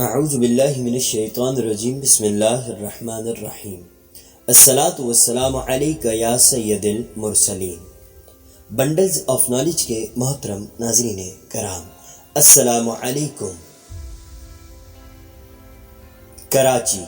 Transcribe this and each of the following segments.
اعوذ باللہ من الشیطان الرجیم بسم اللہ الرحمن الرحیم الصلاۃ والسلام علیک یا سید المرسلین۔ بنڈلز آف نالج کے محترم ناظرین کرام، السلام علیکم۔ کراچی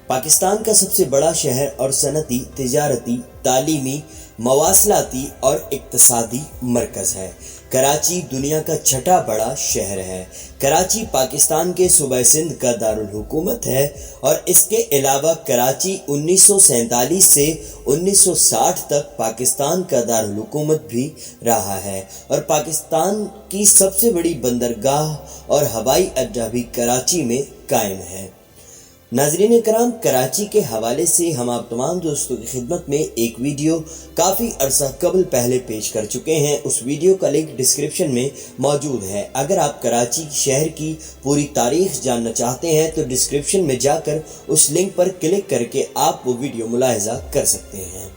پاکستان کا سب سے بڑا شہر اور صنعتی، تجارتی، تعلیمی، مواصلاتی اور اقتصادی مرکز ہے۔ کراچی دنیا کا چھٹا بڑا شہر ہے۔ کراچی پاکستان کے صوبہ سندھ کا دارالحکومت ہے اور اس کے علاوہ کراچی 1947 سے 1960 تک پاکستان کا دارالحکومت بھی رہا ہے اور پاکستان کی سب سے بڑی بندرگاہ اور ہوائی اڈہ بھی کراچی میں قائم ہے۔ ناظرین کرام، کراچی کے حوالے سے ہم آپ تمام دوستوں کی خدمت میں ایک ویڈیو کافی عرصہ قبل پہلے پیش کر چکے ہیں۔ اس ویڈیو کا لنک ڈسکرپشن میں موجود ہے۔ اگر آپ کراچی شہر کی پوری تاریخ جاننا چاہتے ہیں تو ڈسکرپشن میں جا کر اس لنک پر کلک کر کے آپ وہ ویڈیو ملاحظہ کر سکتے ہیں۔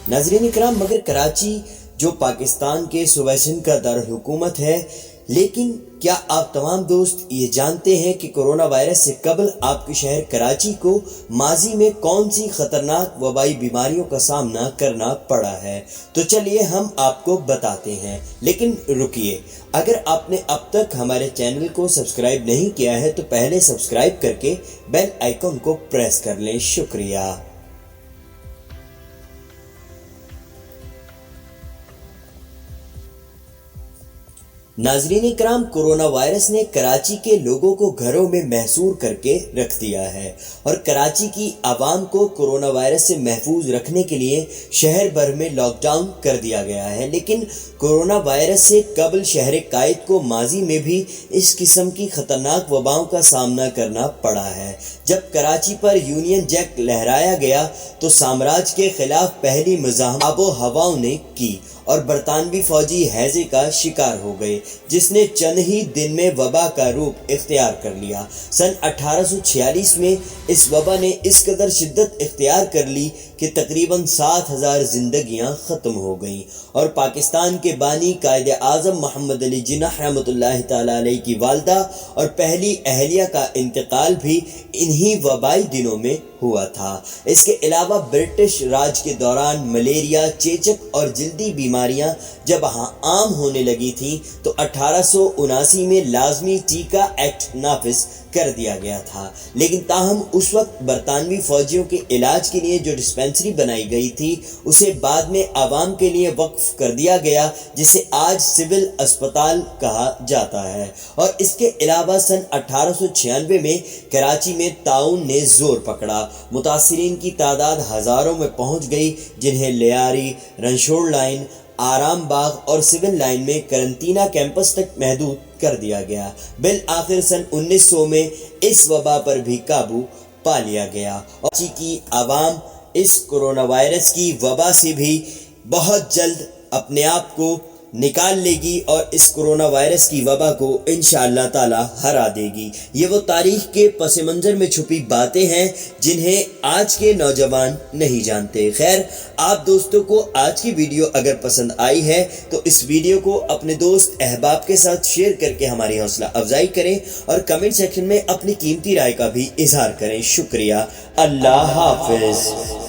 ناظرین کرام، مگر کراچی جو پاکستان کے صوبہ سندھ کا دارالحکومت ہے، لیکن کیا آپ تمام دوست یہ جانتے ہیں کہ کرونا وائرس سے قبل آپ کے شہر کراچی کو ماضی میں کون سی خطرناک وبائی بیماریوں کا سامنا کرنا پڑا ہے؟ تو چلیے ہم آپ کو بتاتے ہیں، لیکن رکیے، اگر آپ نے اب تک ہمارے چینل کو سبسکرائب نہیں کیا ہے تو پہلے سبسکرائب کر کے بیل آئیکن کو پریس کر لیں۔ شکریہ۔ ناظرین کرام، کرونا وائرس نے کراچی کے لوگوں کو گھروں میں محصور کر کے رکھ دیا ہے اور کراچی کی عوام کو کرونا وائرس سے محفوظ رکھنے کے لیے شہر بھر میں لاک ڈاؤن کر دیا گیا ہے۔ لیکن کرونا وائرس سے قبل شہر قائد کو ماضی میں بھی اس قسم کی خطرناک وباؤں کا سامنا کرنا پڑا ہے۔ جب کراچی پر یونین جیک لہرایا گیا تو سامراج کے خلاف پہلی مزاحمت آب و ہواؤں نے کی اور برطانوی فوجی ہیضے کا شکار ہو گئے، جس نے چند ہی دن میں وبا کا روپ اختیار کر لیا۔ سن 1846 میں اس وبا نے اس قدر شدت اختیار کر لی کہ تقریباً 7,000 زندگیاں ختم ہو گئیں اور پاکستان کے بانی قائد اعظم محمد علی جناح رحمۃ اللہ تعالی علیہ کی والدہ اور پہلی اہلیہ کا انتقال بھی انہی وبائی دنوں میں ہوا تھا۔ اس کے علاوہ برٹش راج کے دوران ملیریا، چیچک اور جلدی بیماریاں جب عام ہونے لگی تھیں تو 1879 میں لازمی ٹیکہ ایکٹ نافذ کر دیا گیا تھا، لیکن تاہم اس وقت برطانوی فوجیوں کے علاج کے لیے جو ڈسپنسری بنائی گئی تھی اسے بعد میں عوام کے لیے وقف کر دیا گیا، جسے آج سول اسپتال کہا جاتا ہے۔ اور اس کے علاوہ سن 1896 میں کراچی میں طاعون نے زور پکڑا۔ متاثرین کی تعداد ہزاروں میں پہنچ گئی، جنہیں لیاری، رنشور لائن، آرام باغ اور سول لائن میں قرنطینہ کیمپس تک محدود کر دیا گیا۔ بالآخر سن 1900 میں اس وبا پر بھی قابو پا لیا گیا اور کراچی کی عوام اس کرونا وائرس کی وبا سے بھی بہت جلد اپنے آپ کو نکال لے گی اور اس کرونا وائرس کی وبا کو انشاءاللہ تعالی ہرا دے گی۔ یہ وہ تاریخ کے پس منظر میں چھپی باتیں ہیں جنہیں آج کے نوجوان نہیں جانتے۔ خیر، آپ دوستوں کو آج کی ویڈیو اگر پسند آئی ہے تو اس ویڈیو کو اپنے دوست احباب کے ساتھ شیئر کر کے ہماری حوصلہ افزائی کریں اور کمنٹ سیکشن میں اپنی قیمتی رائے کا بھی اظہار کریں۔ شکریہ۔ اللہ حافظ۔